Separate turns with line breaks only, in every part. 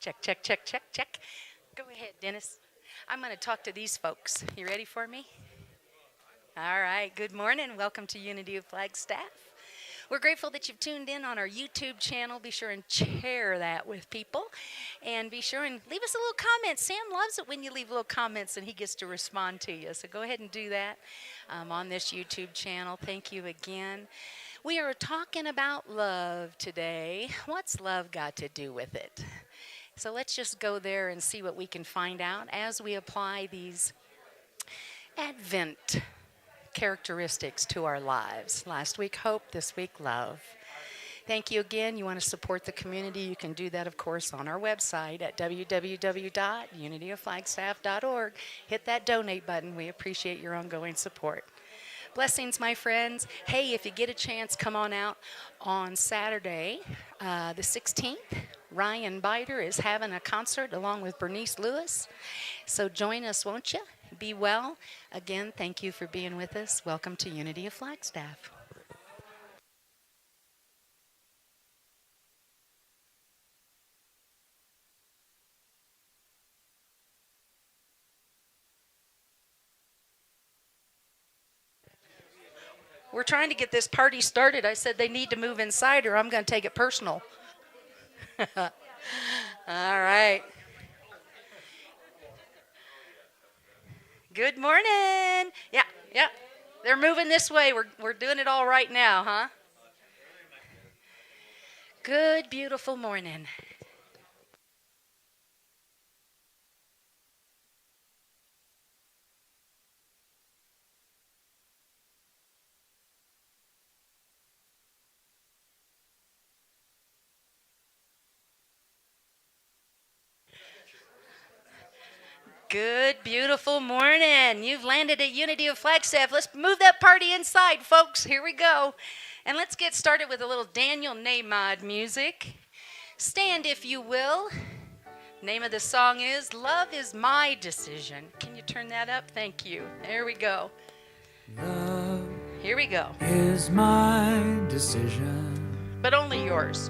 Check, check, check, check, check. Go ahead, Dennis. I'm going to talk to these folks. You ready for me? All right. Good morning. Welcome to Unity of Flagstaff. We're grateful that you've tuned in on our YouTube channel. Be sure and share that with people. And be sure and leave us a little comment. Sam loves it when you leave little comments and he gets to respond to you. So go ahead and do that on this YouTube channel. Thank you again. We are talking about love today. What's love got to do with it? So let's just go there and see what we can find out as we apply these Advent characteristics to our lives. Last week, hope. This week, love. Thank you again. You want to support the community, you can do that, of course, on our website at www.unityofflagstaff.org. Hit that donate button. We appreciate your ongoing support. Blessings, my friends. Hey, if you get a chance, come on out on Saturday, the 16th. Ryan Biter is having a concert along with Bernice Lewis. So join us, won't you? Be well. Again, thank you for being with us. Welcome to Unity of Flagstaff. We're trying to get this party started. I said they need to move inside or I'm going to take it personal. All right. Good morning. Yeah. They're moving this way. We're doing it all right now, huh? Good, beautiful morning. Good, beautiful morning. You've landed at Unity of Flagstaff. Let's move that party inside, folks. Here we go. And let's get started with a little Daniel Nahmod music. Stand, if you will. Name of the song is Love Is My Decision. Can you turn that up? Thank you. There we go.
Love
Here we go.
is my decision.
But only yours.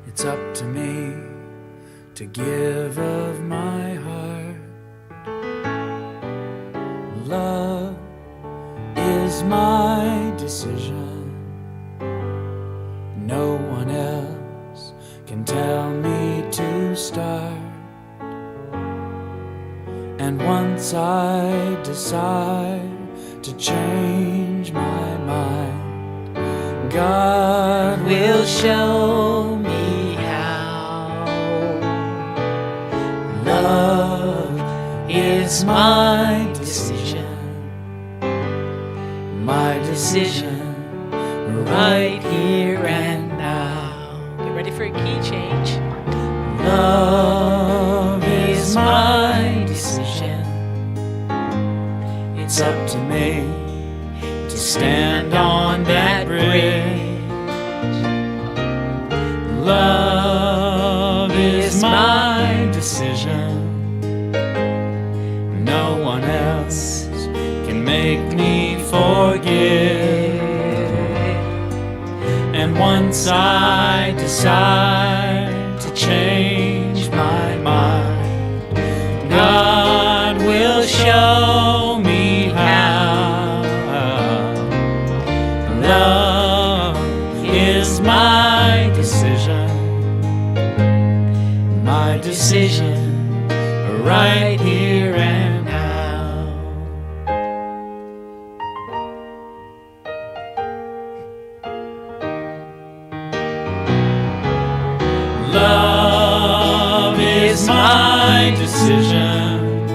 It's up to me to give of my heart. Love is my decision. No one else can tell me to start. And once I decide to change my mind, God will show me how. Love is my decision. My decision right here and now.
Get ready for a key change.
Love is my decision. It's up to me to stand on that bridge. Love is my decision. No one else can make me forgive. And once I decide to change my mind, God will show me how. Love is my decision. My decision right here and now. Love is my decision.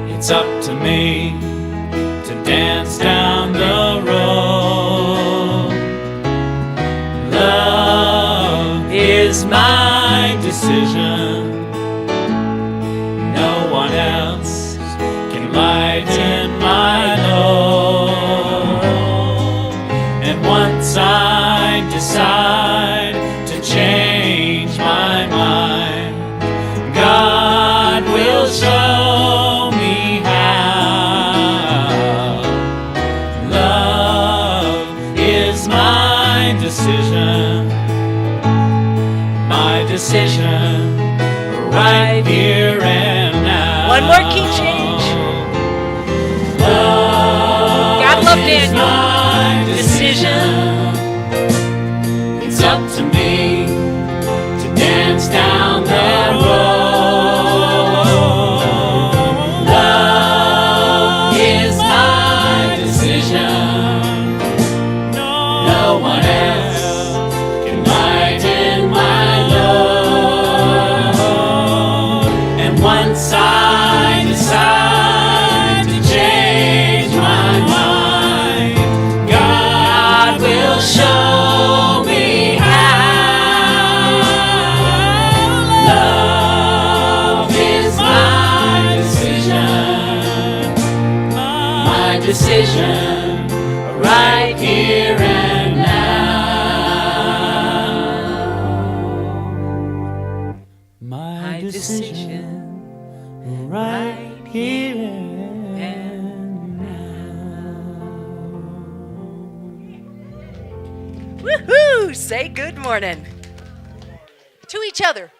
It's up to me to dance down the road. Love is my decision. No one else can lighten my load. And once I decide to change my mind, God will show me how. Love is my decision. My decision right here and now.
One more key change. Gotta love Daniel. Decision.
It's up to me to dance down that road. Love is my decision. No one else can lighten my load. And once I decide to change my mind, God will show me how. Love is my decision, right here and now. My decision, right here and now.
Woohoo! Say good morning to each other.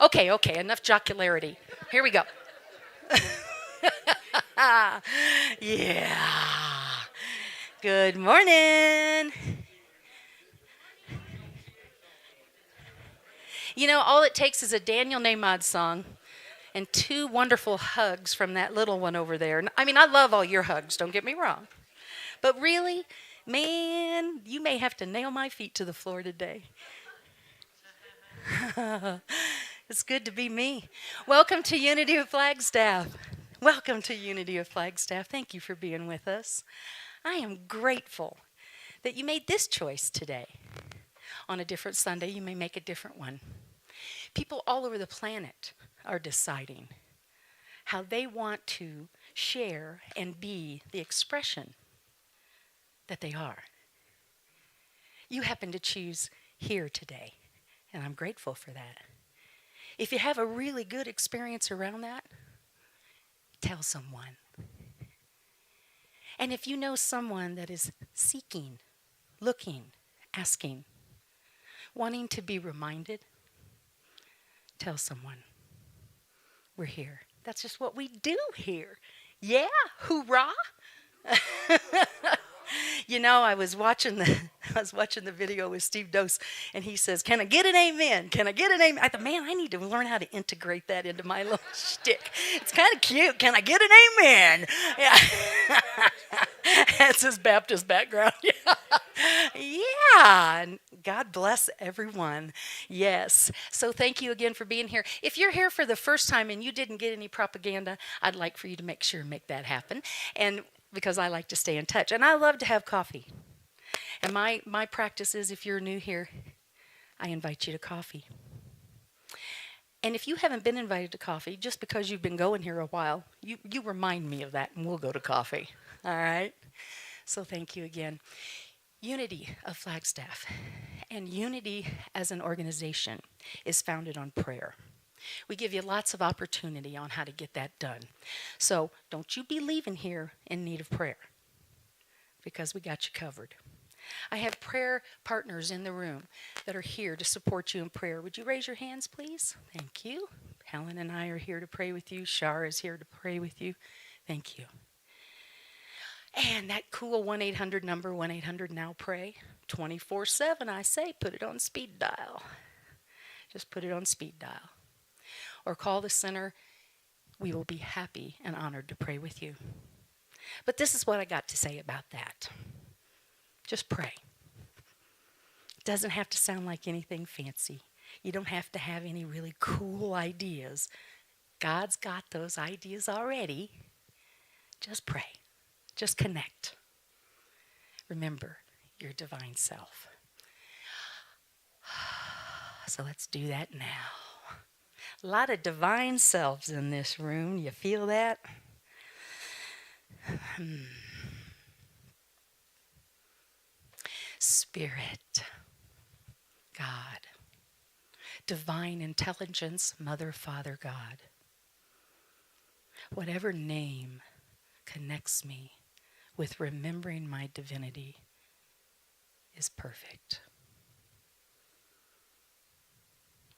Okay, enough jocularity. Here we go. Yeah. Good morning. You know, all it takes is a Daniel Namod song and two wonderful hugs from that little one over there. I mean, I love all your hugs, don't get me wrong. But really, man, you may have to nail my feet to the floor today. It's good to be me. Welcome to Unity of Flagstaff. Welcome to Unity of Flagstaff. Thank you for being with us. I am grateful that you made this choice today. On a different Sunday, you may make a different one. People all over the planet are deciding how they want to share and be the expression that they are. You happen to choose here today, and I'm grateful for that. If you have a really good experience around that, tell someone. And if you know someone that is seeking, looking, asking, wanting to be reminded, tell someone. We're here. That's just what we do here. Yeah, hoorah! You know, I was watching the video with Steve Dose, and he says, "Can I get an amen? Can I get an amen?" I thought, man, I need to learn how to integrate that into my little shtick. It's kind of cute. Can I get an amen? Yeah. That's his Baptist background. Yeah. And God bless everyone. Yes. So thank you again for being here. If you're here for the first time and you didn't get any propaganda, I'd like for you to make sure and make that happen. And because I like to stay in touch. And I love to have coffee. And my practice is, if you're new here, I invite you to coffee. And if you haven't been invited to coffee, just because you've been going here a while, you remind me of that, and we'll go to coffee. All right? So thank you again. Unity of Flagstaff and unity as an organization is founded on prayer. We give you lots of opportunity on how to get that done. So don't you be leaving here in need of prayer, because we got you covered. I have prayer partners in the room that are here to support you in prayer. Would you raise your hands, please? Thank you. Helen and I are here to pray with you. Shar is here to pray with you. Thank you. And that cool 1-800 number, 1-800-NOW-PRAY, 24/7, I say, put it on speed dial. Just put it on speed dial. Or call the center. We will be happy and honored to pray with you. But this is what I got to say about that. Just pray. It doesn't have to sound like anything fancy. You don't have to have any really cool ideas. God's got those ideas already. Just pray. Just connect. Remember your divine self. So let's do that now. A lot of divine selves in this room. You feel that? Spirit, God, divine intelligence, Mother, Father, God. Whatever name connects me with remembering my divinity is perfect.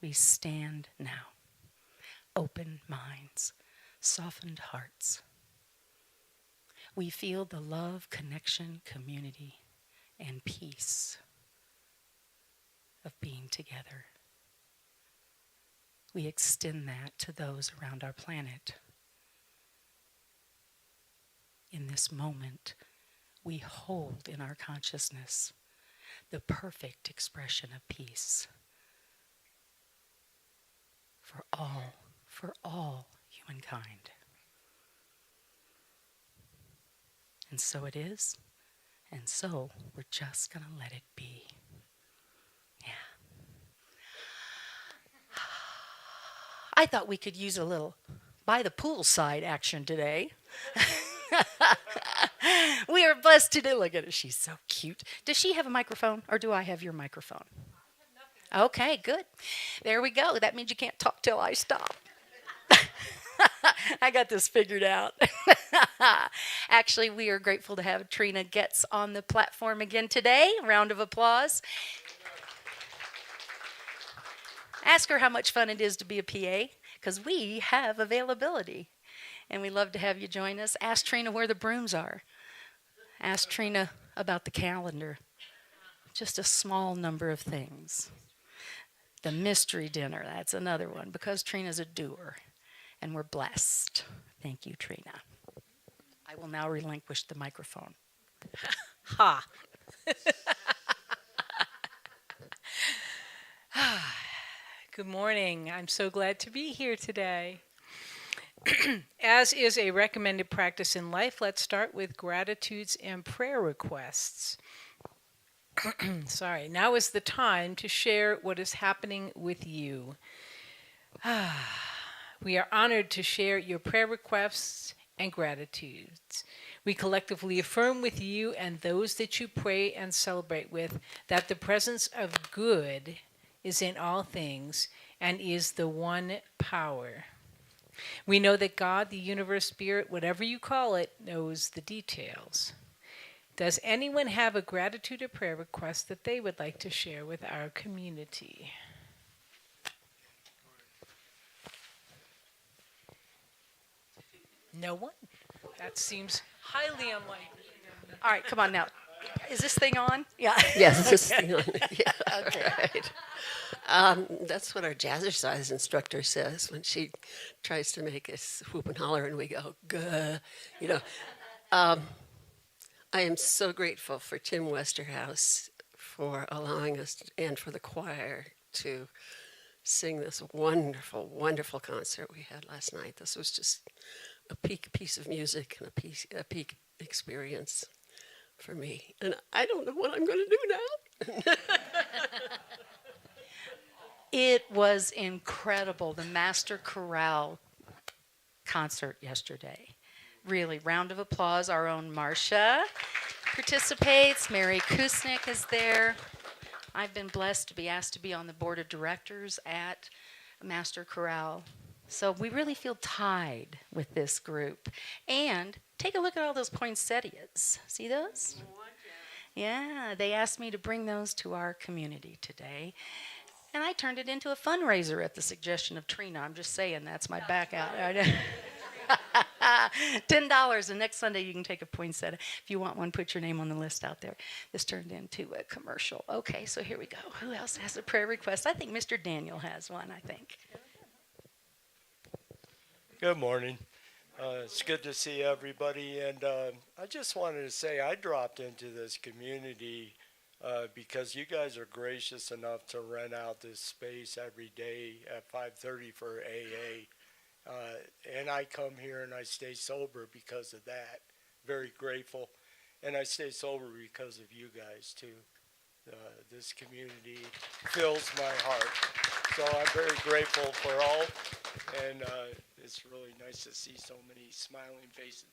We stand now, open minds, softened hearts. We feel the love, connection, community, and peace of being together. We extend that to those around our planet. In this moment, we hold in our consciousness the perfect expression of peace for all humankind. And so it is, and so we're just going to let it be. Yeah. I thought we could use a little by the poolside action today. We are blessed today. Look at her. She's so cute. Does she have a microphone, or do I have your microphone? Okay, good. There we go. That means you can't talk till I stop. I got this figured out. Actually, we are grateful to have Trina Getz on the platform again today. Round of applause. Ask her how much fun it is to be a PA, because we have availability. And we love to have you join us. Ask Trina where the brooms are. Ask Trina about the calendar. Just a small number of things. The mystery dinner, that's another one, because Trina's a doer. And we're blessed. Thank you, Trina. I will now relinquish the microphone.
Ha! Good morning. I'm so glad to be here today. As is a recommended practice in life, let's start with gratitudes and prayer requests. Sorry. Now is the time to share what is happening with you. We are honored to share your prayer requests and gratitudes. We collectively affirm with you and those that you pray and celebrate with that the presence of good is in all things and is the one power. We know that God, the universe, spirit, whatever you call it, knows the details. Does anyone have a gratitude or prayer request that they would like to share with our community? No one? That seems highly unlikely.
All right, come on now. Is this thing on? Yeah.
Yes, this thing on. Yeah,
Okay.
right. That's what our jazzercise instructor says when she tries to make us whoop and holler, and we go, "Guh," you know. I am so grateful for Tim Westerhouse for allowing us and for the choir to sing this wonderful, wonderful concert we had last night. This was just a peak piece of music and a peak experience for me. And I don't know what I'm going to do now.
It was incredible, the Master Chorale concert yesterday. Really, round of applause. Our own Marcia participates. Mary Kusnick is there. I've been blessed to be asked to be on the board of directors at Master Chorale. So we really feel tied with this group. And take a look at all those poinsettias. See those? Yeah, they asked me to bring those to our community today. And I turned it into a fundraiser at the suggestion of Trina. I'm just saying, that's my back out. $10, and next Sunday you can take a poinsettia. If you want one, put your name on the list out there. This turned into a commercial. Okay, so here we go. Who else has a prayer request? I think Mr. Daniel has one, I think.
Good morning. It's good to see everybody. And I just wanted to say I dropped into this community because you guys are gracious enough to rent out this space every day at 5:30 for AA. And I come here and I stay sober because of that. Very grateful. And I stay sober because of you guys, too. This community fills my heart. So I'm very grateful for all. And it's really nice to see so many smiling faces.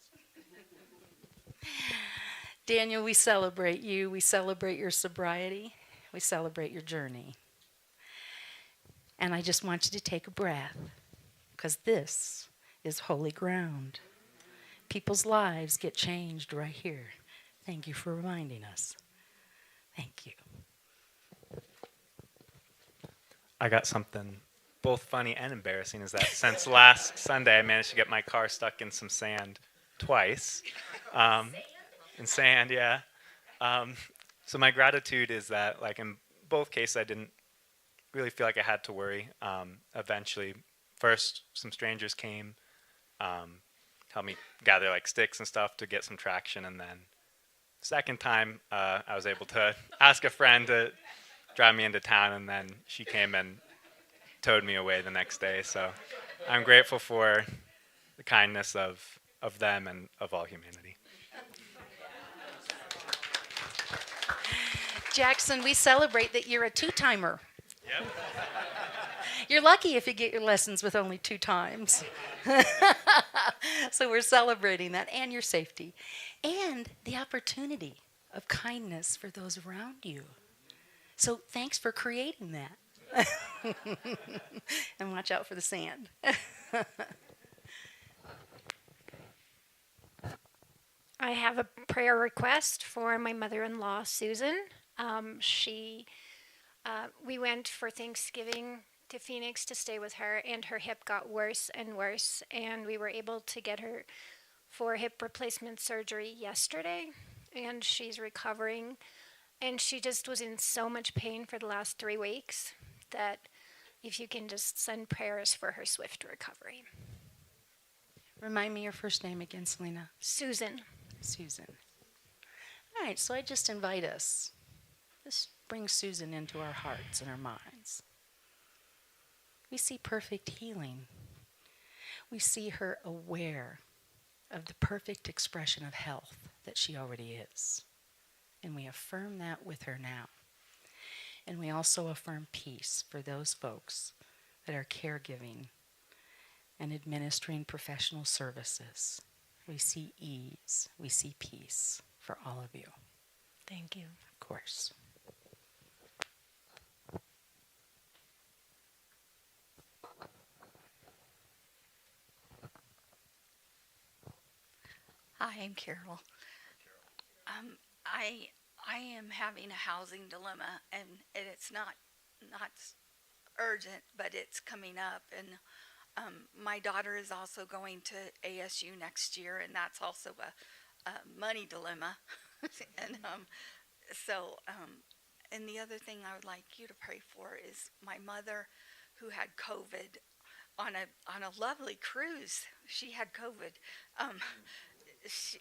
Daniel, we celebrate you. We celebrate your sobriety. We celebrate your journey. And I just want you to take a breath, because this is holy ground. People's lives get changed right here. Thank you for reminding us. Thank you.
I got something both funny and embarrassing, is that since last Sunday I managed to get my car stuck in some sand twice. In sand, yeah. So my gratitude is that, like, in both cases, I didn't really feel like I had to worry. Eventually, first, some strangers came, helped me gather, like, sticks and stuff to get some traction, and then second time, I was able to ask a friend to drive me into town, and then she came and towed me away the next day. So I'm grateful for the kindness of them and of all humanity.
Jackson, we celebrate that you're a two-timer.
Yep.
You're lucky if you get your lessons with only 2 times. So we're celebrating that, and your safety, and the opportunity of kindness for those around you. So thanks for creating that. And watch out for the sand.
I have a prayer request for my mother-in-law, Susan. We went for Thanksgiving to Phoenix to stay with her, and her hip got worse and worse, and we were able to get her for hip replacement surgery yesterday, and she's recovering, and she just was in so much pain for the last 3 weeks that if you can just send prayers for her swift recovery.
Remind me your first name again, Selena.
Susan.
Susan. All right, so I just invite us. Let's bring Susan into our hearts and our minds. We see perfect healing. We see her aware of the perfect expression of health that she already is. And we affirm that with her now. And we also affirm peace for those folks that are caregiving and administering professional services. We see ease, we see peace for all of you,
Thank you.
of course.
Hi, I'm Carol. I am having a housing dilemma, and it's not urgent, but it's coming up. And my daughter is also going to ASU next year, and that's also a money dilemma. and and the other thing I would like you to pray for is my mother, who had COVID on a lovely cruise. She had COVID. She,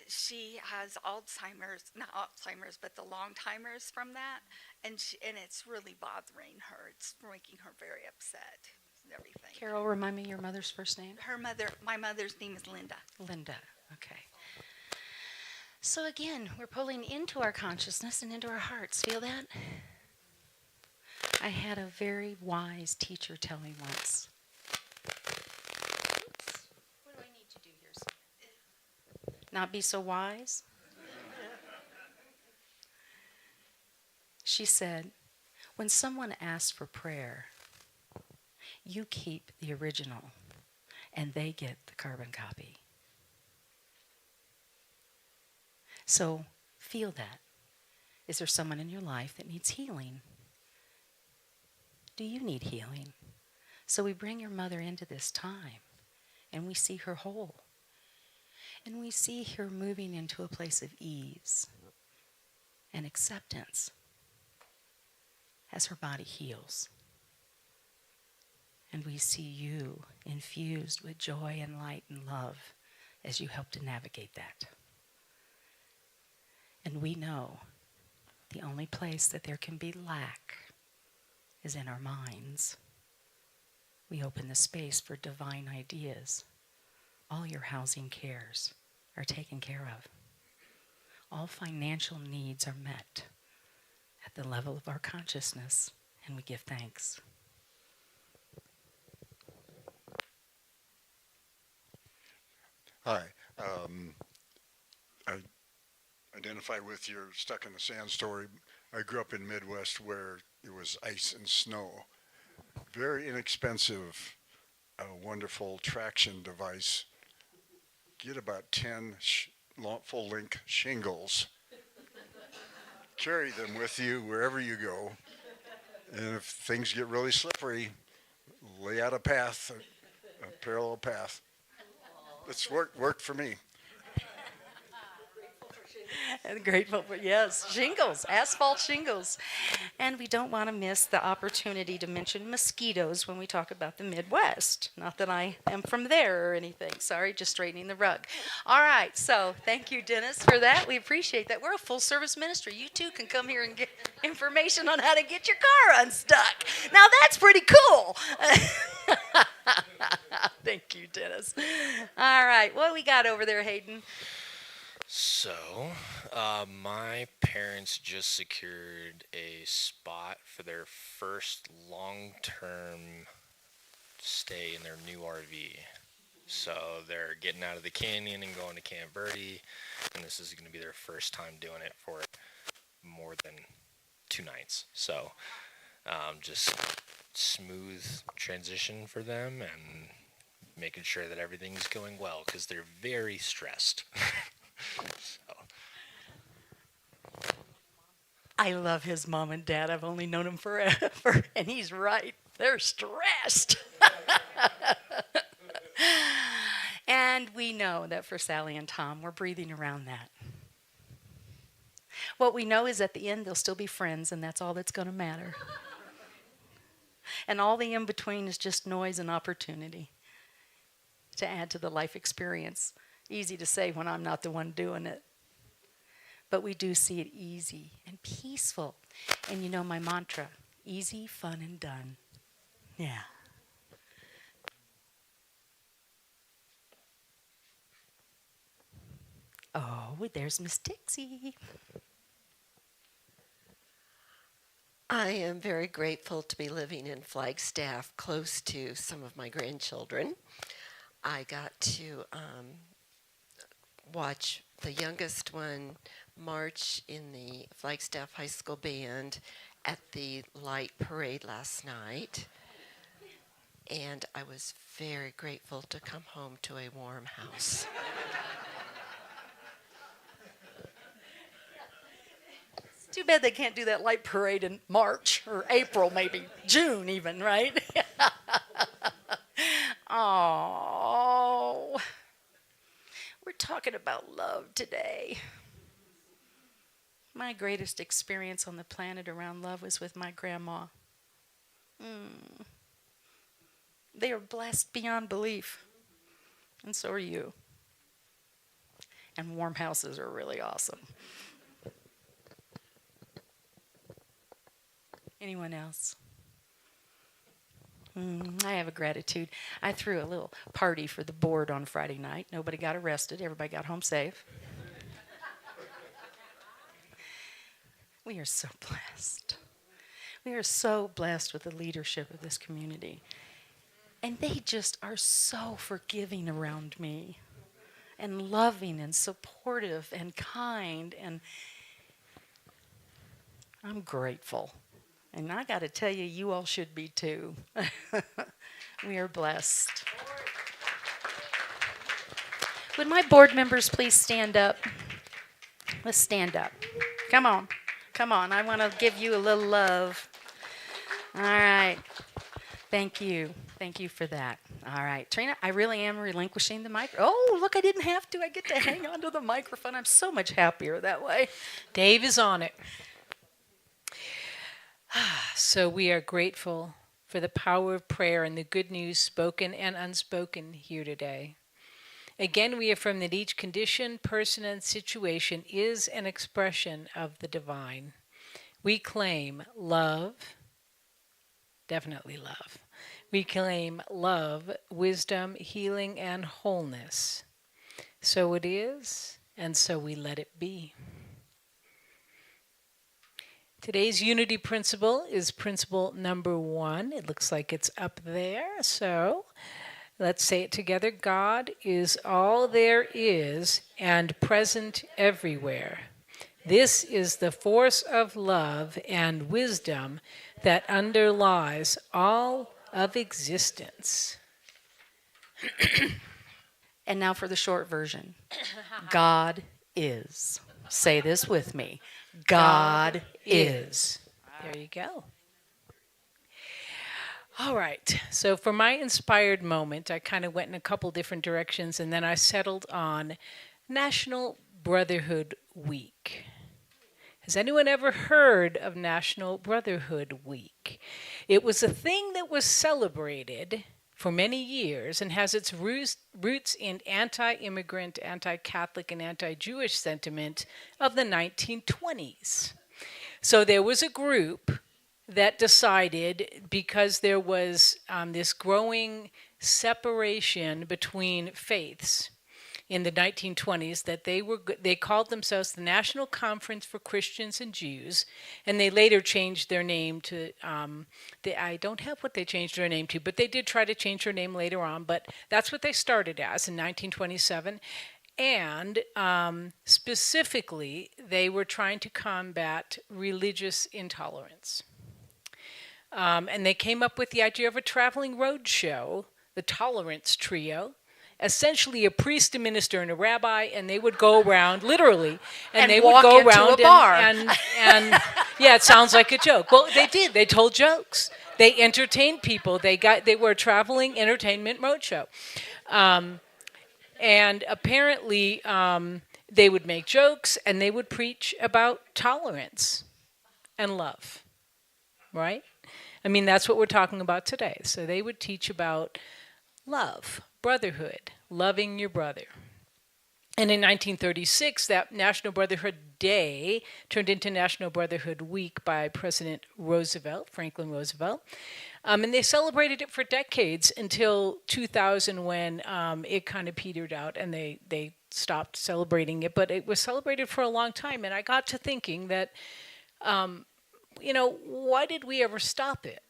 she has Alzheimer's, not Alzheimer's, but the long timers from that, and it's really bothering her. It's making her very upset and everything.
Carol, remind me your mother's first name?
My mother's name is Linda.
Linda. Okay. So again, we're pulling into our consciousness and into our hearts. Feel that? I had a very wise teacher tell me once. What do I need to do here? Not be so wise? She said, when someone asks for prayer, you keep the original and they get the carbon copy. So feel that. Is there someone in your life that needs healing? Do you need healing? So we bring your mother into this time and we see her whole. And we see her moving into a place of ease and acceptance as her body heals. And we see you infused with joy and light and love as you help to navigate that. And we know the only place that there can be lack is in our minds. We open the space for divine ideas. All your housing cares are taken care of. All financial needs are met at the level of our consciousness, and we give thanks.
Hi. I identify with your stuck in the sand story. I grew up in Midwest where it was ice and snow. Very inexpensive, wonderful traction device. Get about 10 full-length shingles. Carry them with you wherever you go. And if things get really slippery, lay out a path, a parallel path. It's worked for me.
And grateful for, yes, shingles, asphalt shingles. And we don't want to miss the opportunity to mention mosquitoes when we talk about the Midwest. Not that I am from there or anything. Sorry, just straightening the rug. All right, so thank you, Dennis, for that. We appreciate that. We're a full-service ministry. You too can come here and get information on how to get your car unstuck. Now, that's pretty cool. Thank you, Dennis. All right, what do we got over there, Hayden?
So, my parents just secured a spot for their first long-term stay in their new RV. So they're getting out of the canyon and going to Camp Verde, and this is going to be their first time doing it for more than 2 nights. So, just smooth transition for them and making sure that everything's going well because they're very stressed. So.
I love his mom and dad. I've only known him forever, and he's right. They're stressed. And we know that for Sally and Tom, we're breathing around that. What we know is at the end, they'll still be friends, and that's all that's going to matter. And all the in-between is just noise and opportunity to add to the life experience. Easy to say when I'm not the one doing it. But we do see it easy and peaceful. And you know my mantra, easy, fun, and done. Yeah. Oh, there's Miss Dixie.
I am very grateful to be living in Flagstaff, close to some of my grandchildren. I got to watch the youngest one march in the Flagstaff High School band at the light parade last night. And I was very grateful to come home to a warm house.
Too bad they can't do that light parade in March or April, maybe June even, right? Oh, we're talking about love today. My greatest experience on the planet around love was with my grandma. They are blessed beyond belief, and so are you. And warm houses are really awesome. Anyone else? I have a gratitude. I threw a little party for the board on Friday night. Nobody got arrested. Everybody got home safe. We are so blessed. We are so blessed with the leadership of this community. And they just are so forgiving around me, and loving and supportive and kind. And I'm grateful. And I got to tell you, you all should be too. We are blessed. Would my board members please stand up? Let's stand up. Come on. Come on. I want to give you a little love. All right. Thank you. Thank you for that. All right. Trina, I really am relinquishing the mic. Oh, look, I didn't have to. I get to hang on to the microphone. I'm so much happier that way.
Dave is on it. So we are grateful for the power of prayer and the good news spoken and unspoken here today. Again, we affirm that each condition, person, and situation is an expression of the divine. We claim love, definitely love. We claim love, wisdom, healing, and wholeness. So it is, and so we let it be. Today's unity principle is principle number 1. It looks like it's up there, so let's say it together. God is all there is and present everywhere. This is the force of love and wisdom that underlies all of existence.
And now for the short version. God is. Say this with me. God is.
There you go. All right. So for my inspired moment, I kind of went in a couple different directions, and then I settled on National Brotherhood Week. Has anyone ever heard of National Brotherhood Week? It was a thing that was celebrated for many years and has its roots in anti-immigrant, anti-Catholic, and anti-Jewish sentiment of the 1920s. So there was a group that decided, because there was this growing separation between faiths in the 1920s, that they called themselves the National Conference for Christians and Jews, and they later changed their name to, I don't have what they changed their name to, but they did try to change their name later on, but that's what they started as in 1927. And specifically, they were trying to combat religious intolerance. And they came up with the idea of a traveling road show, the Tolerance Trio, essentially a priest, a minister, and a rabbi, and they would go around, literally, and they would go around
a bar.
And yeah, it sounds like a joke. Well, they did. They told jokes. They entertained people. They were a traveling entertainment roadshow. And apparently, they would make jokes, and they would preach about tolerance and love, right? I mean, that's what we're talking about today. So they would teach about love, brotherhood, loving your brother. And in 1936, that National Brotherhood Day turned into National Brotherhood Week by President Roosevelt, Franklin Roosevelt. And they celebrated it for decades until 2000, when it kind of petered out and they stopped celebrating it. But it was celebrated for a long time. And I got to thinking that why did we ever stop it?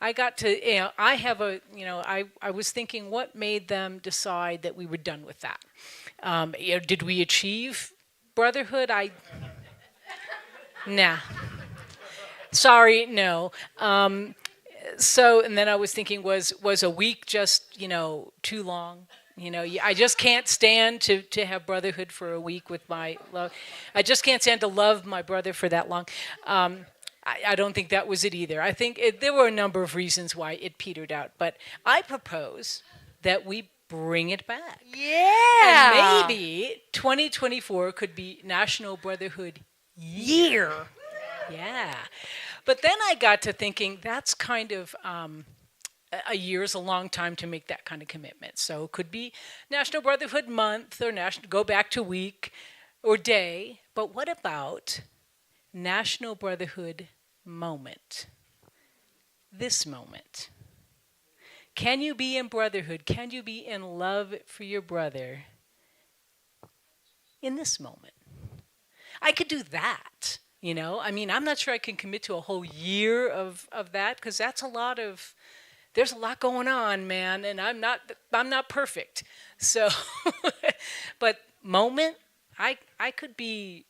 I got to, I have a, I was thinking what made them decide that we were done with that. Did we achieve brotherhood? Nah. Sorry, no. So, and then I was thinking, was a week just, too long? I just can't stand to have brotherhood for a week with my love. I just can't stand to love my brother for that long. I don't think that was it either. I think there were a number of reasons why it petered out. But I propose that we bring it back.
Yeah.
And maybe 2024 could be National Brotherhood Year. Yeah. But then I got to thinking that's kind of a year is a long time to make that kind of commitment. So it could be National Brotherhood Month or go back to week or day. But what about National Brotherhood Moment? This moment. Can you be in brotherhood? Can you be in love for your brother in this moment? I could do that. I'm not sure I can commit to a whole year of that because there's a lot going on, man, and I'm not perfect. So, but moment, I could be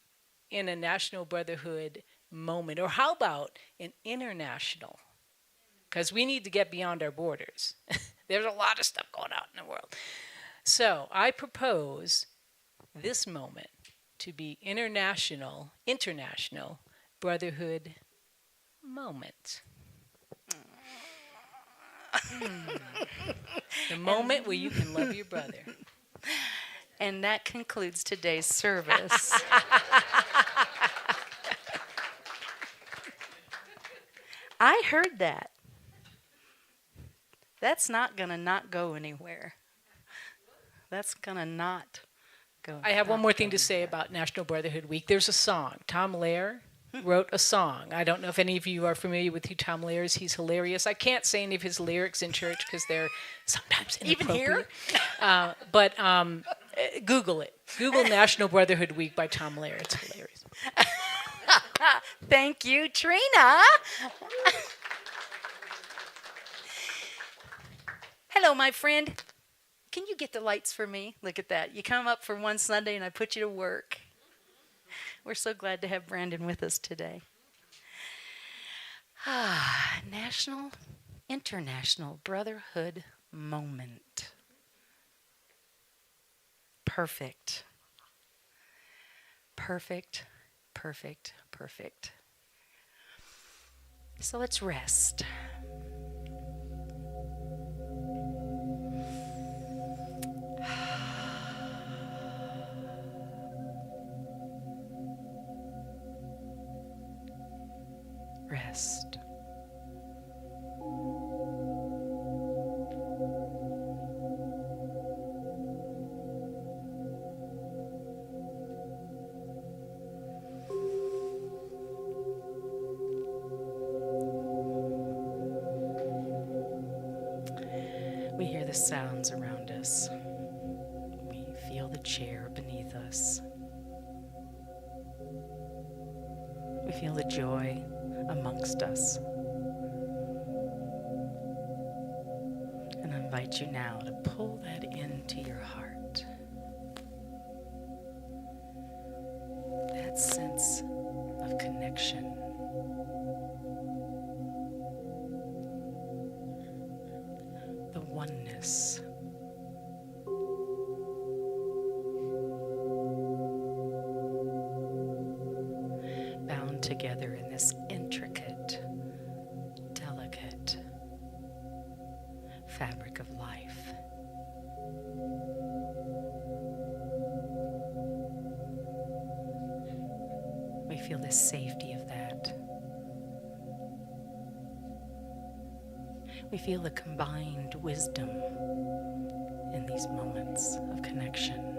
in a National Brotherhood moment, or how about an international? Because we need to get beyond our borders. There's a lot of stuff going on in the world. So I propose this moment to be international brotherhood moment. The moment where you can love your brother.
And that concludes today's service. I heard that. That's not going to not go anywhere. That's going to not go.
I have one more thing to say about National Brotherhood Week. There's a song. Tom Lehrer wrote a song. I don't know if any of you are familiar with who Tom Lehrer is. He's hilarious. I can't say any of his lyrics in church because they're sometimes inappropriate.
Even
here? Google it. Google National Brotherhood Week by Tom Lehrer. It's hilarious.
Thank you, Trina. Hello, my friend. Can you get the lights for me? Look at that. You come up for one Sunday and I put you to work. We're so glad to have Brandon with us today. National, International Brotherhood Moment. Perfect. Perfect, perfect, perfect. So let's rest. Rest. We hear the sounds around us. We feel the chair beneath us. We feel the joy amongst us. And I invite you now to pull that into your heart. That sense of connection. The oneness. Bound together in this intricate, delicate fabric of life. We feel the safety of that. We feel the combined wisdom in these moments of connection.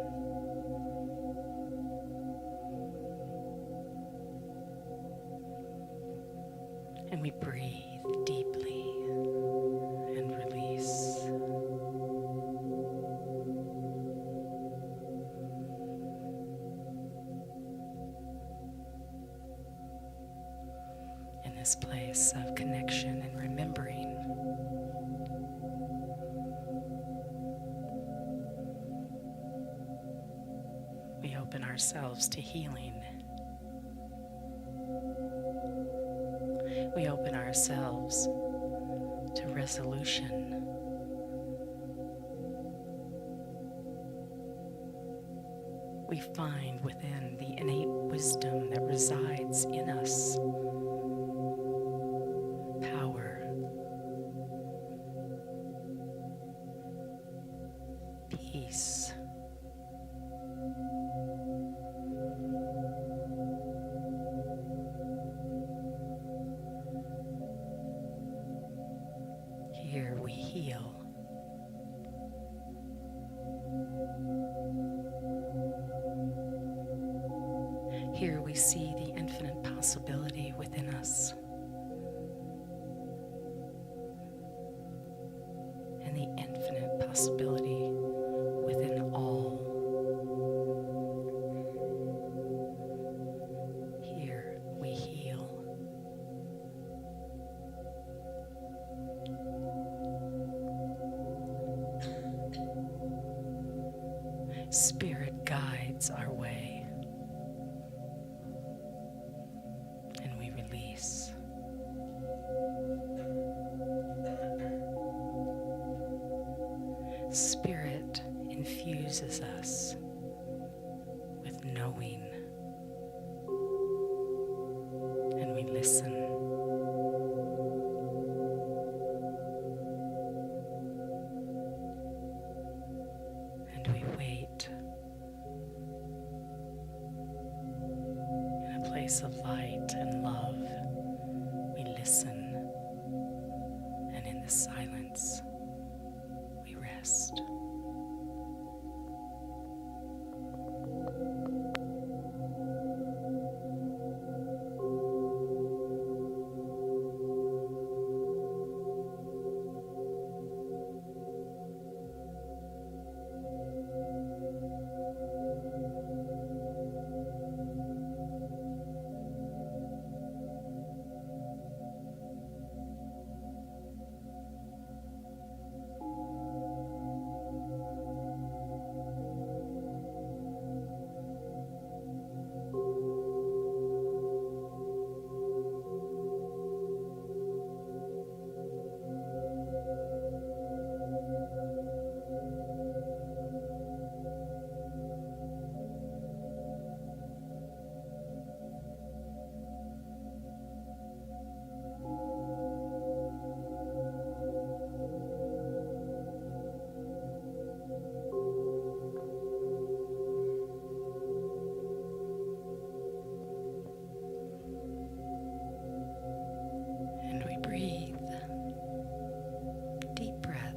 And we breathe deeply and release. this place of connection and remembering. We open ourselves to healing. We open ourselves to resolution. We find within the innate wisdom that resides in us power, peace, here we heal. Here we see the infinite possibility within us and the infinite possibility within all. Here we heal. Spirit guides our way, and we release. Spirit infuses us with knowing, and we listen. And we wait in a place of light and love. We listen, and in the silence, we rest. And we breathe. Deep breath.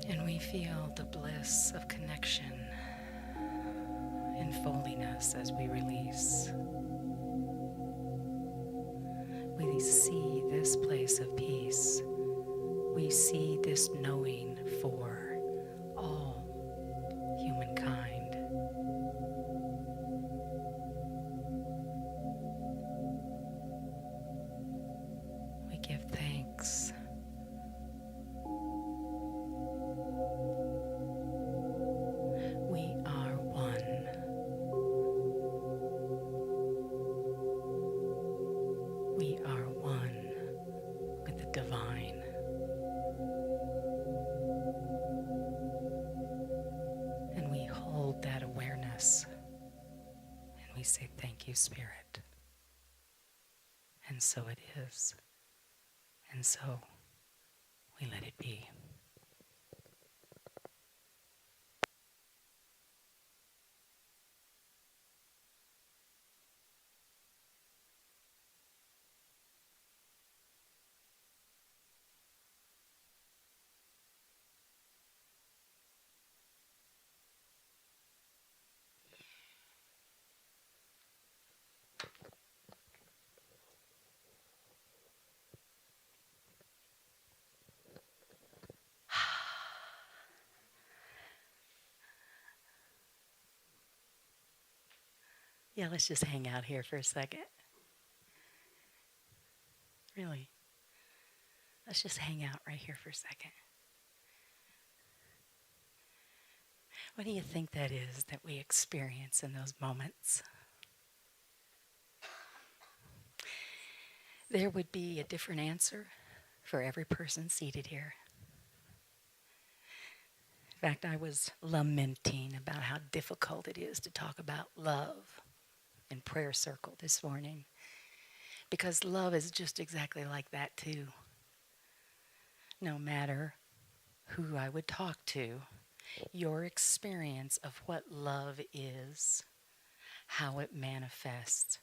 And we feel the bliss of connection and fulliness as we release. We see this place of peace. We see this knowing for all humankind. We give thanks. We are one. We are one with the divine. And we hold that awareness and we say, thank you, Spirit. And so it is. And so we let it be. Yeah, let's just hang out here for a second. Really. Let's just hang out right here for a second. What do you think that is that we experience in those moments? There would be a different answer for every person seated here. In fact, I was lamenting about how difficult it is to talk about love in prayer circle this morning, because love is just exactly like that too. No matter who I would talk to, your experience of what love is, how it manifests,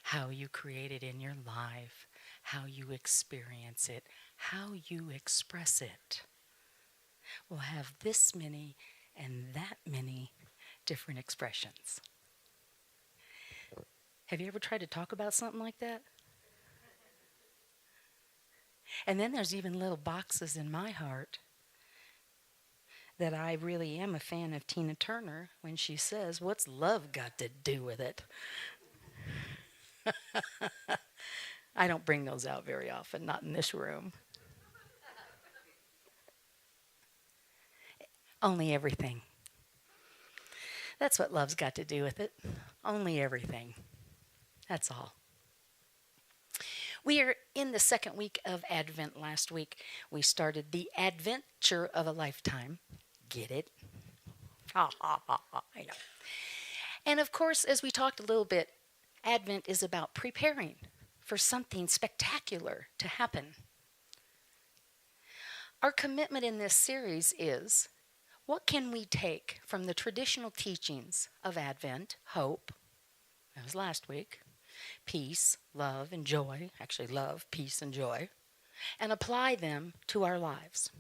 how you create it in your life, how you experience it, how you express it, will have this many and that many different expressions. Have you ever tried to talk about something like that? And then there's even little boxes in my heart that I really am a fan of Tina Turner when she says, "What's love got to do with it?" I don't bring those out very often, not in this room. Only everything. That's what love's got to do with it. Only everything. That's all. We are in the second week of Advent. Last week, we started the adventure of a lifetime. Get it? Ha, ha, ha, ha. I know. And of course, as we talked a little bit, Advent is about preparing for something spectacular to happen. Our commitment in this series is, what can we take from the traditional teachings of Advent, hope, that was last week, peace, love, and joy, actually love, peace, and joy, and apply them to our lives,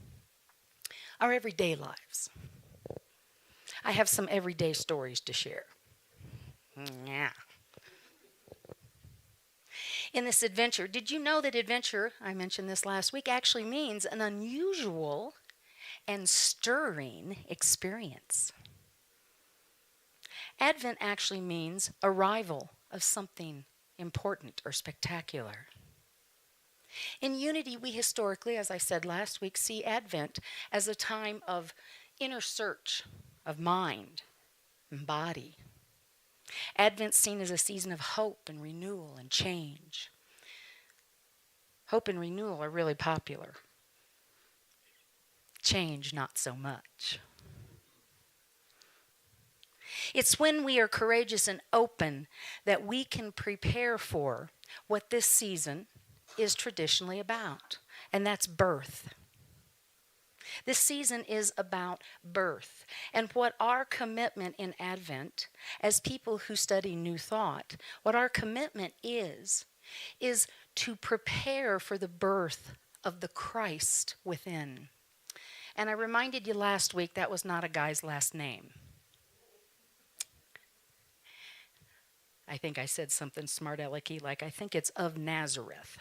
our everyday lives. I have some everyday stories to share. Yeah. In this adventure, did you know that adventure, I mentioned this last week, actually means an unusual and stirring experience? Advent actually means arrival of something important or spectacular. In Unity, we historically, as I said last week, see Advent as a time of inner search of mind and body. Advent's seen as a season of hope and renewal and change. Hope and renewal are really popular. Change, not so much. It's when we are courageous and open that we can prepare for what this season is traditionally about, and that's birth. This season is about birth, and what our commitment in Advent, as people who study New Thought, what our commitment is to prepare for the birth of the Christ within. And I reminded you last week that was not a guy's last name. I think I said something smart alecky like, I think it's of Nazareth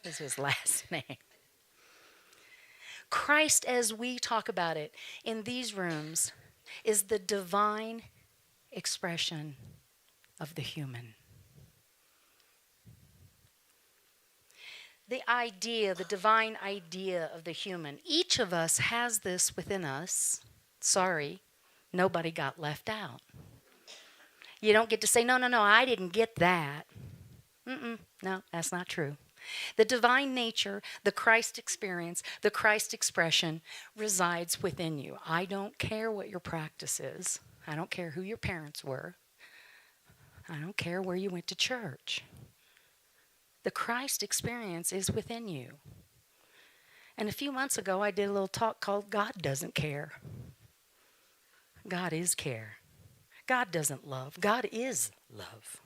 is his last name. Christ, as we talk about it in these rooms, is the divine expression of the human. The idea, the divine idea of the human. Each of us has this within us. Sorry, nobody got left out. You don't get to say, no, I didn't get that. No, that's not true. The divine nature, the Christ experience, the Christ expression resides within you. I don't care what your practice is. I don't care who your parents were. I don't care where you went to church. The Christ experience is within you. And a few months ago, I did a little talk called God Doesn't Care. God is care. God doesn't love. God is love.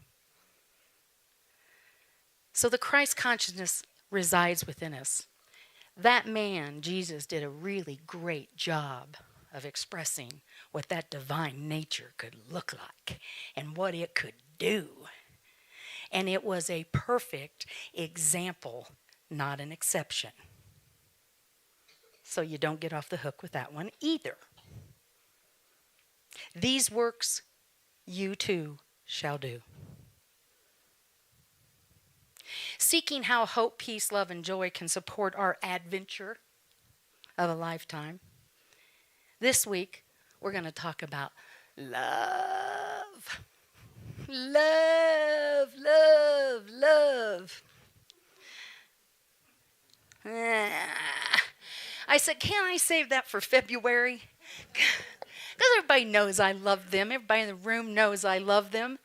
So the Christ consciousness resides within us. That man, Jesus, did a really great job of expressing what that divine nature could look like and what it could do. And it was a perfect example, not an exception. So you don't get off the hook with that one either. These works you too shall do. Seeking how hope, peace, love, and joy can support our adventure of a lifetime. This week, we're going to talk about love. Love, love, love. I said, can I save that for February? Because everybody knows I love them. Everybody in the room knows I love them.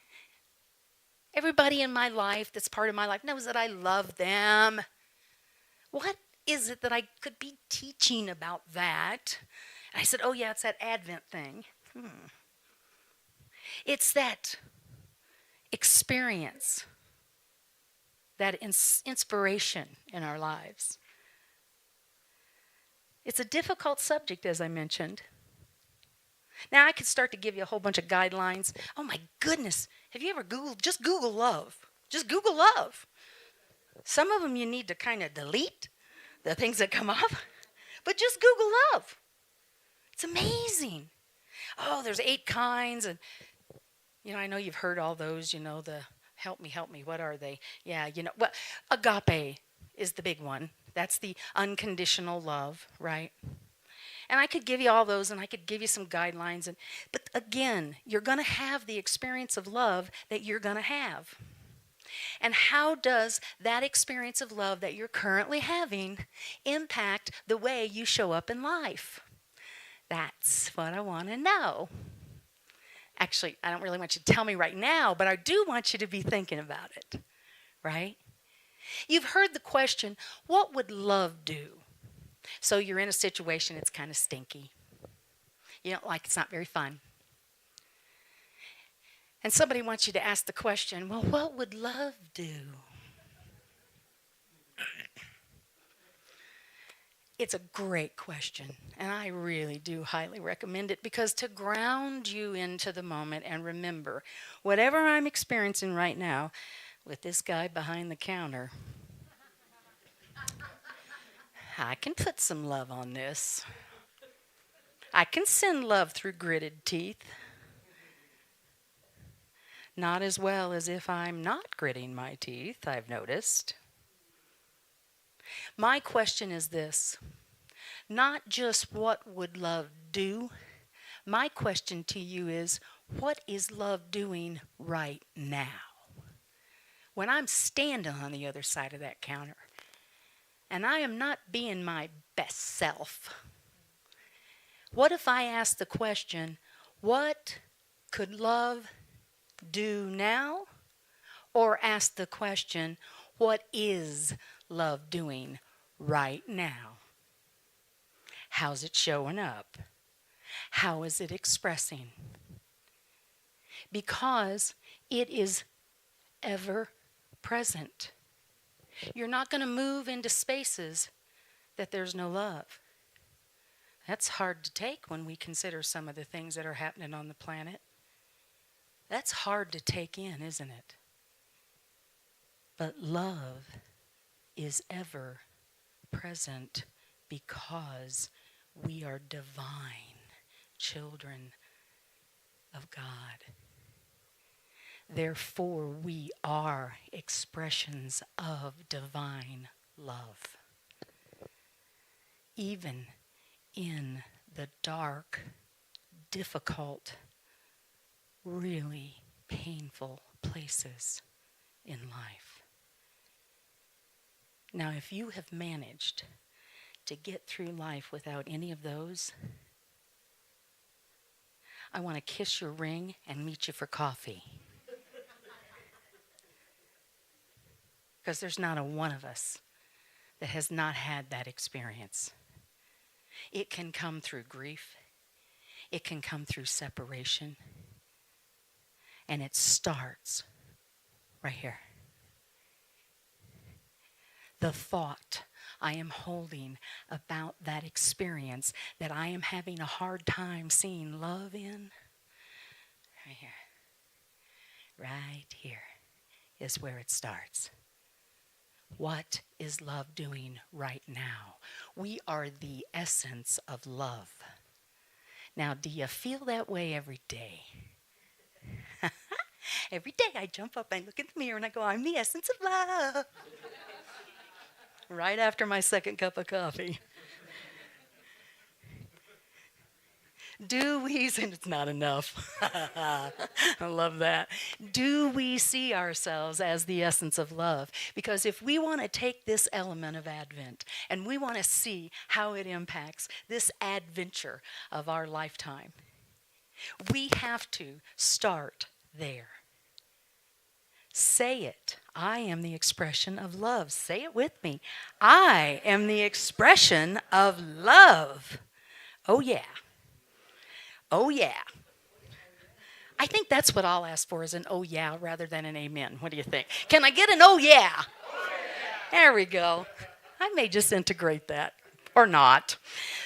Everybody in my life that's part of my life knows that I love them. What is it that I could be teaching about that? And I said, oh yeah, it's that Advent thing. It's that experience, that inspiration in our lives. It's a difficult subject, as I mentioned. Now, I could start to give you a whole bunch of guidelines. Oh my goodness, have you ever Googled, just Google love. Just Google love. Some of them you need to kind of delete, the things that come up. But just Google love. It's amazing. Oh, there's 8 kinds. And, I know you've heard all those, the help me, what are they? Yeah, well, agape is the big one. That's the unconditional love, right? And I could give you all those, and I could give you some guidelines. But again, you're going to have the experience of love that you're going to have. And how does that experience of love that you're currently having impact the way you show up in life? That's what I want to know. Actually, I don't really want you to tell me right now, but I do want you to be thinking about it, right? You've heard the question, what would love do? So you're in a situation, it's kind of stinky. You don't like, it's not very fun. And somebody wants you to ask the question, well, what would love do? It's a great question, and I really do highly recommend it, because to ground you into the moment and remember, whatever I'm experiencing right now with this guy behind the counter, I can put some love on this. I can send love through gritted teeth. Not as well as if I'm not gritting my teeth, I've noticed. My question is this, not just what would love do, my question to you is, what is love doing right now? When I'm standing on the other side of that counter, and I am not being my best self, what if I ask the question, what could love do now? Or ask the question, what is love doing right now? How's it showing up? How is it expressing? Because it is ever present. You're not going to move into spaces that there's no love. That's hard to take when we consider some of the things that are happening on the planet. That's hard to take in, isn't it? But love is ever present because we are divine children of God. Therefore, we are expressions of divine love. Even in the dark, difficult, really painful places in life. Now, if you have managed to get through life without any of those, I want to kiss your ring and meet you for coffee. Because there's not a one of us that has not had that experience. It can come through grief. It can come through separation. And it starts right here. The thought I am holding about that experience that I am having a hard time seeing love in, right here. Right here is where it starts. What is love doing right now? We are the essence of love. Now, do you feel that way every day? Every day I jump up and look in the mirror and I go, I'm the essence of love. Right after my second cup of coffee. Do we, and it's not enough. I love that. Do we see ourselves as the essence of love? Because if we want to take this element of Advent and we want to see how it impacts this adventure of our lifetime, we have to start there. Say it. I am the expression of love. Say it with me. I am the expression of love. Oh, yeah. Oh, yeah. I think that's what I'll ask for is an oh, yeah, rather than an amen. What do you think? Can I get an oh, yeah? Oh, yeah. There we go. I may just integrate that or not.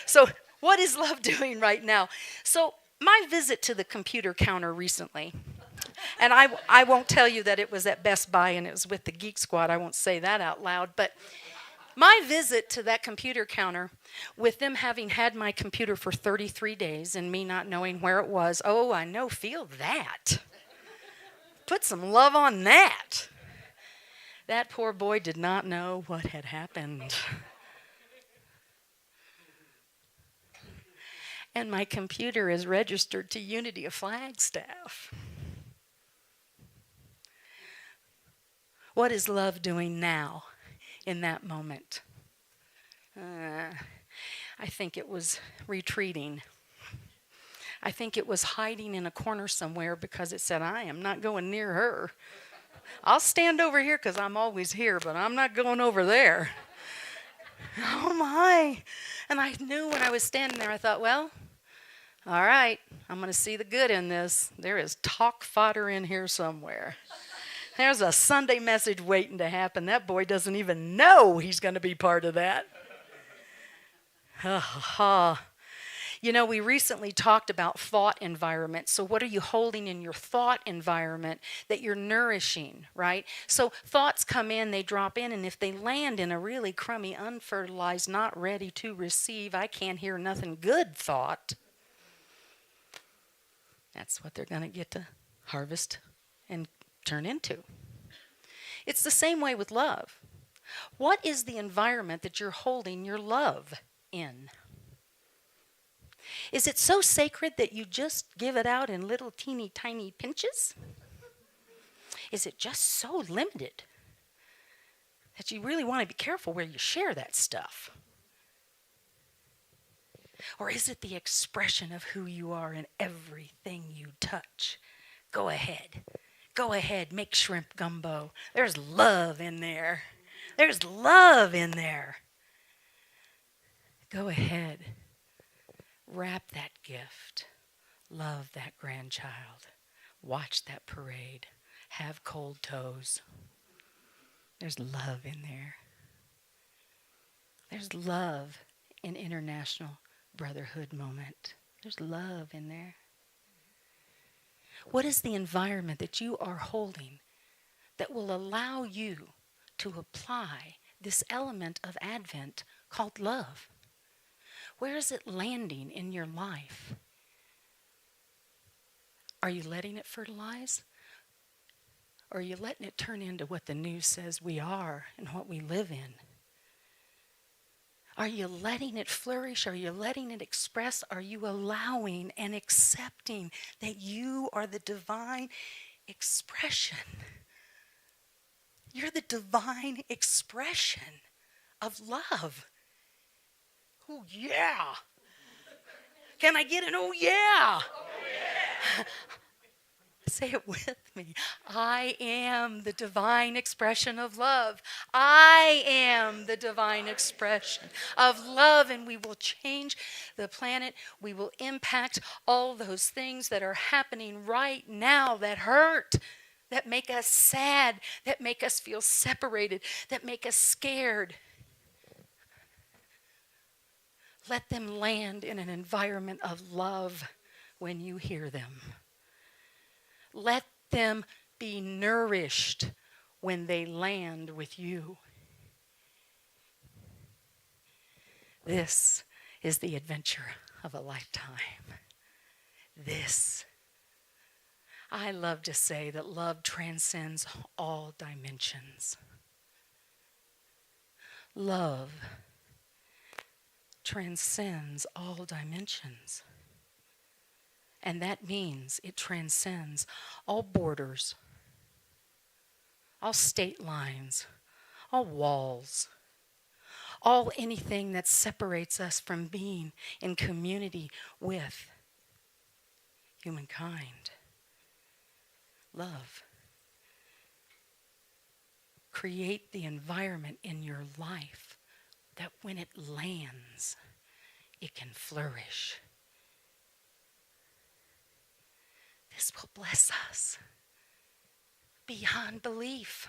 So what is love doing right now? So my visit to the computer counter recently, and I won't tell you that it was at Best Buy and it was with the Geek Squad. I won't say that out loud. But my visit to that computer counter, with them having had my computer for 33 days and me not knowing where it was, oh, I know, feel that. Put some love on that. That poor boy did not know what had happened. And my computer is registered to Unity of Flagstaff. What is love doing now in that moment? I think it was retreating. I think it was hiding in a corner somewhere because it said, I am not going near her. I'll stand over here because I'm always here, but I'm not going over there. Oh my. And I knew when I was standing there, I thought, well, all right, I'm going to see the good in this. There is talk fodder in here somewhere. There's a Sunday message waiting to happen. That boy doesn't even know he's going to be part of that. You know, we recently talked about thought environment. So what are you holding in your thought environment that you're nourishing, right? So thoughts come in, they drop in, and if they land in a really crummy, unfertilized, not ready to receive, I can't hear nothing good thought, that's what they're going to get to harvest and turn into. It's the same way with love. What is the environment that you're holding your love in? Is it so sacred that you just give it out in little teeny tiny pinches? Is it just so limited that you really want to be careful where you share that stuff? Or is it the expression of who you are in everything you touch? Go ahead. Go ahead, make shrimp gumbo. There's love in there. There's love in there. Go ahead. Wrap that gift. Love that grandchild. Watch that parade. Have cold toes. There's love in there. There's love in International Brotherhood Moment. There's love in there. What is the environment that you are holding that will allow you to apply this element of Advent called love? Where is it landing in your life? Are you letting it fertilize? Or are you letting it turn into what the news says we are and what we live in? Are you letting it flourish? Are you letting it express? Are you allowing and accepting that you are the divine expression? You're the divine expression of love. Oh, yeah. Can I get an oh, yeah? Oh, yeah. Say it with me. I am the divine expression of love. I am the divine expression of love, and we will change the planet. We will impact all those things that are happening right now that hurt, that make us sad, that make us feel separated, that make us scared. Let them land in an environment of love when you hear them. Let them be nourished when they land with you. This is the adventure of a lifetime. This. I love to say that love transcends all dimensions. Love transcends all dimensions. And that means it transcends all borders, all state lines, all walls, all anything that separates us from being in community with humankind. Love. Create the environment in your life that when it lands, it can flourish. This will bless us beyond belief.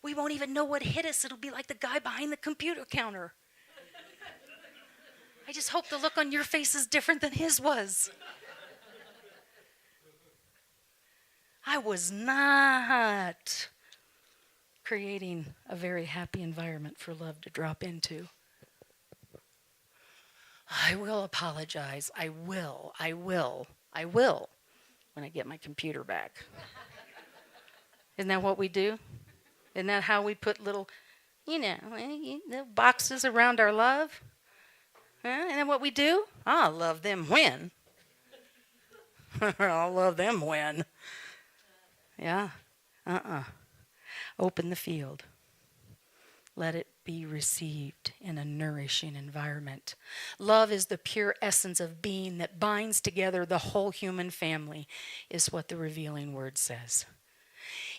We won't even know what hit us. It'll be like the guy behind the computer counter. I just hope the look on your face is different than his was. I was not creating a very happy environment for love to drop into. I will apologize. I will. When I get my computer back. Isn't that what we do? Isn't that how we put little, little boxes around our love? Huh? Isn't that what we do? I'll love them when. I'll love them when. Yeah. Open the field. Let it be received in a nourishing environment. Love is the pure essence of being that binds together the whole human family, is what the revealing word says.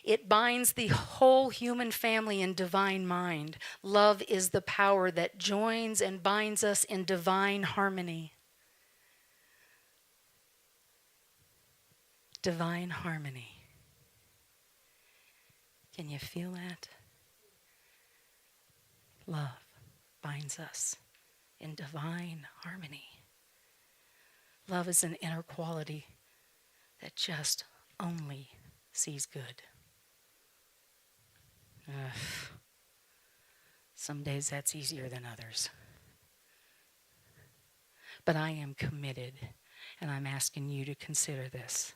It binds the whole human family in divine mind. Love is the power that joins and binds us in divine harmony. Divine harmony. Can you feel that? Love binds us in divine harmony. Love is an inner quality that just only sees good. Some days that's easier than others. But I am committed, and I'm asking you to consider this.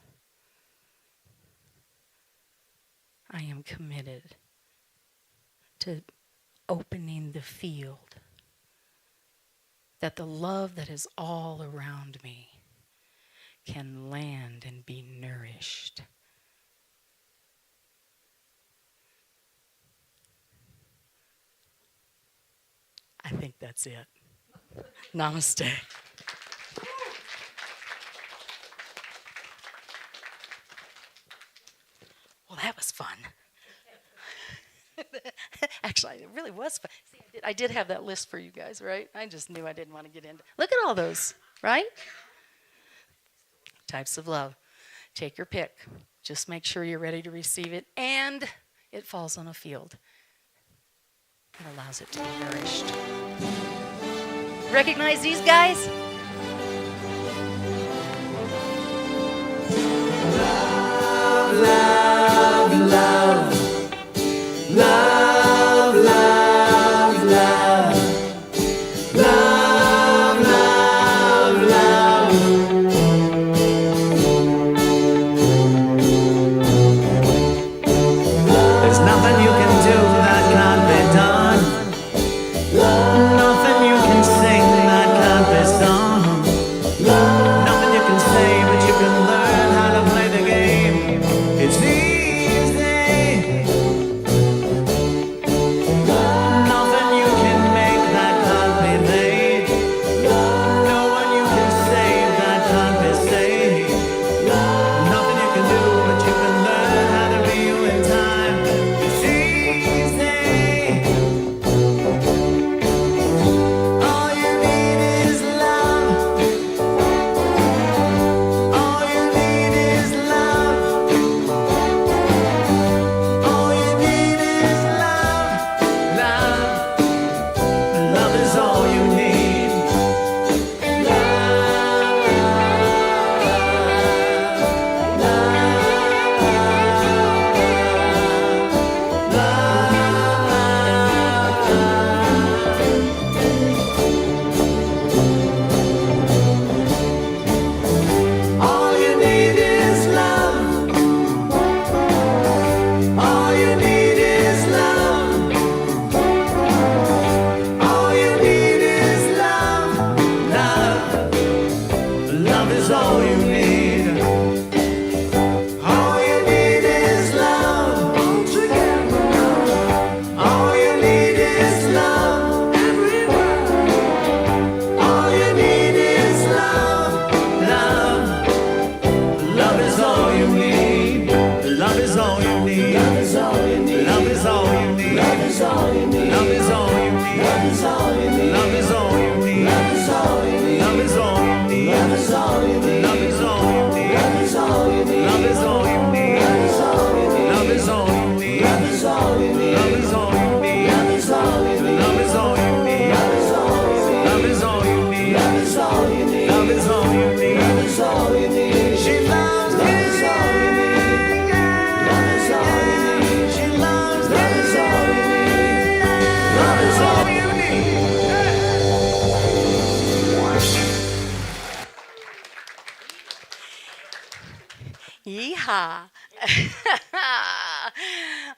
I am committed to opening the field, that the love that is all around me can land and be nourished. I think that's it. Namaste. Well, that was fun. Actually, it really was fun. See, I did have that list for you guys, right? I just knew I didn't want to get into. Look at all those, right? Types of love. Take your pick. Just make sure you're ready to receive it, and it falls on a field. It allows it to be nourished. Recognize these guys?
Love, love, love. Love, love, love. Love, love, love. There's nothing you can do that can't be done. Nothing you can sing that can't be sung.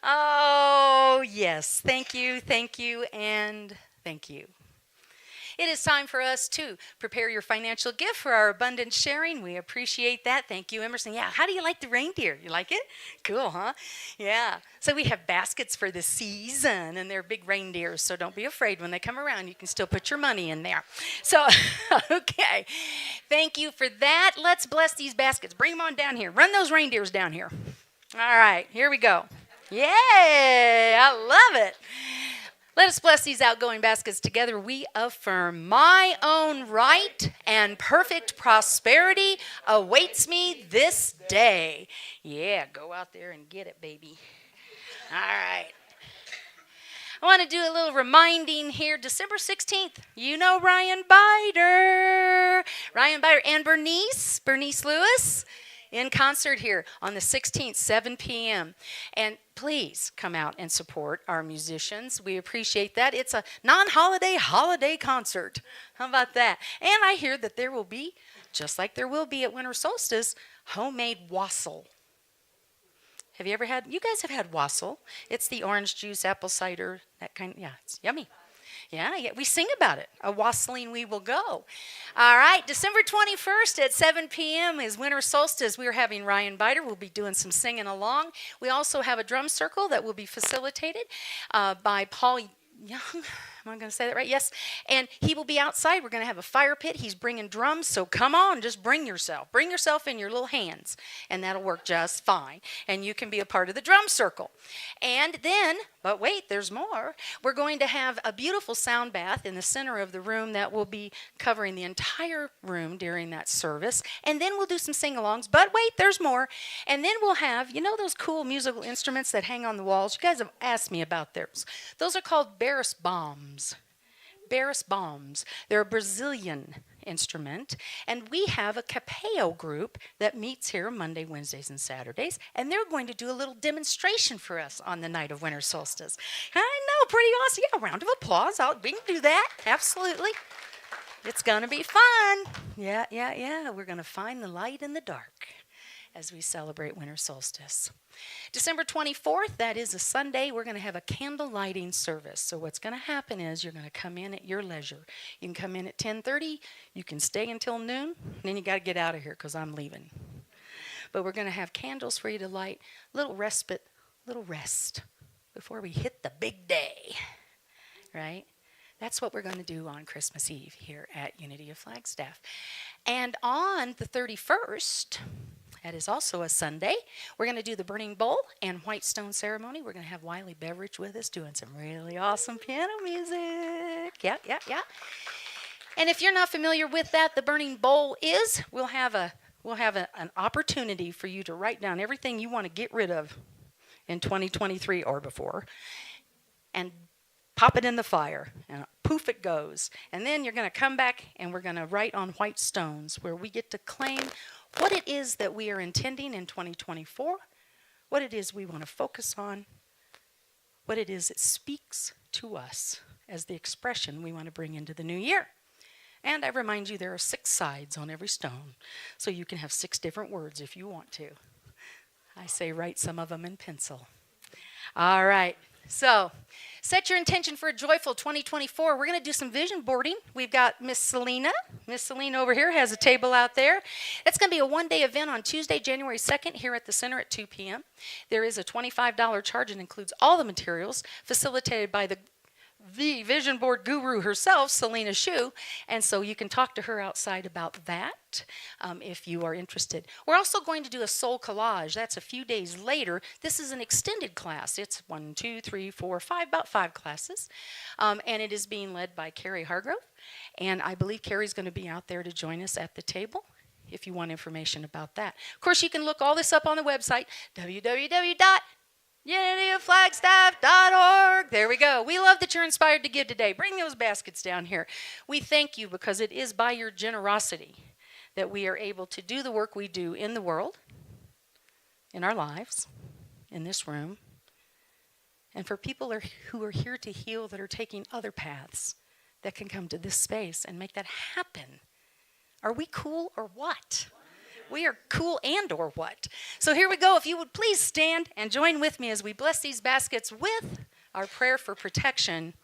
Oh, yes. Thank you, and thank you. It is time for us to prepare your financial gift for our abundant sharing. We appreciate that. Thank you, Emerson. Yeah, how do you like the reindeer? You like it? Cool, huh? Yeah. So we have baskets for the season, and they're big reindeers, so don't be afraid. When they come around, you can still put your money in there. So, okay. Thank you for that. Let's bless these baskets. Bring them on down here. Run those reindeers down here. All right, here we go. Yay! I love it. Let us bless these outgoing baskets together. We affirm my own right and perfect prosperity awaits me this day. Yeah, go out there and get it, baby. All right. I want to do a little reminding here. December 16th, you know Ryan Bider. Ryan Bider and Bernice Lewis in concert here on the 16th, 7 p.m. And please come out and support our musicians. We appreciate that. It's a non-holiday holiday concert. How about that? And I hear that there will be, just like there will be at Winter Solstice, homemade wassail. Have you ever had, you guys have had wassail. It's the orange juice, apple cider, that kind, yeah, it's yummy. Yeah, we sing about it. A wassailing we will go. All right, December 21st at 7 p.m. is Winter Solstice. We are having Ryan Bider. We'll be doing some singing along. We also have a drum circle that will be facilitated by Paul Young. Am I going to say that right? Yes. And he will be outside. We're going to have a fire pit. He's bringing drums. So come on, just bring yourself. Bring yourself in your little hands, and that'll work just fine. And you can be a part of the drum circle. And then, but wait, there's more. We're going to have a beautiful sound bath in the center of the room that will be covering the entire room during that service. And then we'll do some sing-alongs. But wait, there's more. And then we'll have, you know those cool musical instruments that hang on the walls? You guys have asked me about those. Those are called Bernice bombs. Bernice bombs. They're a Brazilian instrument, and we have a capeo group that meets here Monday, Wednesdays, and Saturdays, and they're going to do a little demonstration for us on the night of Winter Solstice. I know, pretty awesome. Yeah, a round of applause. We can do that. Absolutely. It's going to be fun. Yeah. We're going to find the light in the dark as we celebrate Winter Solstice. December 24th, that is a Sunday, we're going to have a candle lighting service. So what's going to happen is you're going to come in at your leisure. You can come in at 10:30, you can stay until noon, and then you got to get out of here because I'm leaving. But we're going to have candles for you to light, little respite, little rest before we hit the big day, right? That's what we're going to do on Christmas Eve here at Unity of Flagstaff. And on the 31st, that is also a Sunday, we're going to do the Burning Bowl and White Stone ceremony. We're going to have Wiley Beveridge with us doing some really awesome piano music. Yeah. And if you're not familiar with that, the Burning Bowl is, we'll have an opportunity for you to write down everything you want to get rid of in 2023 or before, and pop it in the fire, and poof it goes. And then you're going to come back, and we're going to write on white stones where we get to claim what it is that we are intending in 2024, what it is we want to focus on, what it is that speaks to us as the expression we want to bring into the new year. And I remind you there are 6 sides on every stone, so you can have 6 different words if you want to. I say write some of them in pencil. All right. So, set your intention for a joyful 2024. We're going to do some vision boarding. We've got Miss Selena. Miss Selena over here has a table out there. It's going to be a one-day event on Tuesday, January 2nd, here at the center at 2 p.m. There is a $25 charge and includes all the materials facilitated by the vision board guru herself, Selena Shu, and so you can talk to her outside about that if you are interested. We're also going to do a soul collage. That's a few days later. This is an extended class. It's 1, 2, 3, 4, 5, about 5 classes, and it is being led by Carrie Hargrove, and I believe Carrie's going to be out there to join us at the table if you want information about that. Of course, you can look all this up on the website, www.unityoflagstaff.org. There we go. We love that you're inspired to give today. Bring those baskets down here. We thank you because it is by your generosity that we are able to do the work we do in the world, in our lives, in this room, and for people who are here to heal that are taking other paths that can come to this space and make that happen. Are we cool or what? We are cool and or what? So here we go. If you would please stand and join with me as we bless these baskets with our prayer for protection.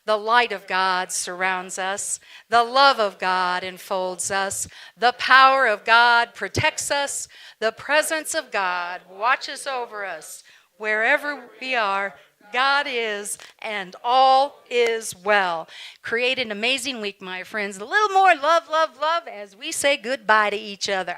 The light of God surrounds us. The love of God enfolds us. The power of God protects us. The presence of God watches over us. Wherever we are, God is, and all is well. Create an amazing week, my friends. A little more love, love, love as we say goodbye to each other.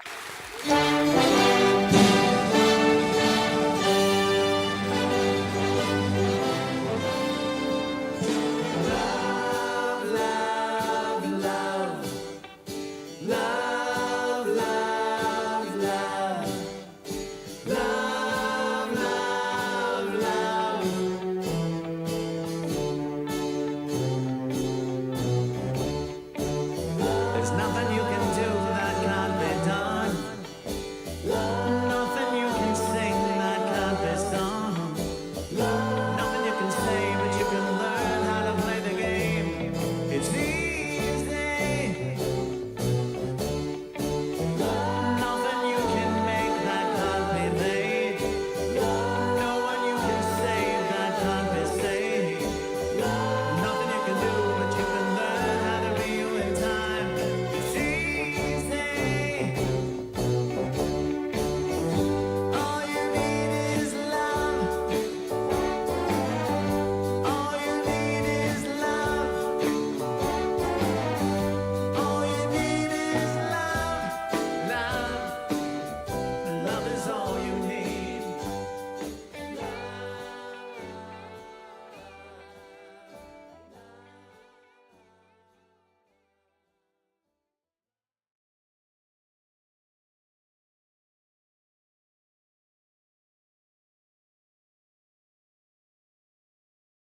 There's nothing